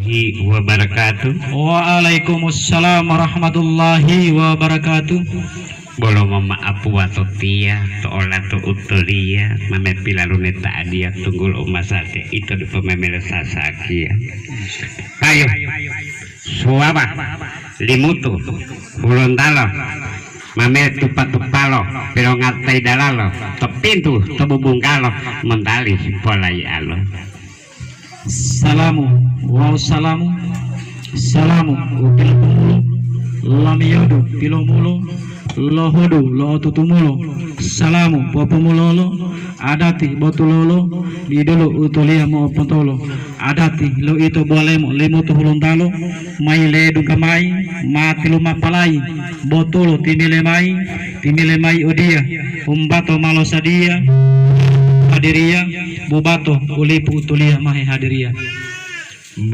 warahmatullahi wabarakatuh. Waalaikumsalam warahmatullahi wabarakatuh. Bolo mama apu wato tia to ola to utoria mame pilarune taadia tunggul umasate itu di pememele sasakia. Ayo suaba limutu ulontalo mame tupat-tupalo pero ngatai dalalo tepintu tebubungkalo mentali polai alo. Salamu wa salamu salamu upil pumulo lamiyodu pilumulo lohodu lo tutumulo salamu popumulolo adati botulolo didulu utulia mo pontolo adati lo itu boleh mo limutu huluntalo mai ledu kamai mati lumapalai botolo timile mai udia umbato malosadia hadiria bubato ulipu utulia mahe hadiria.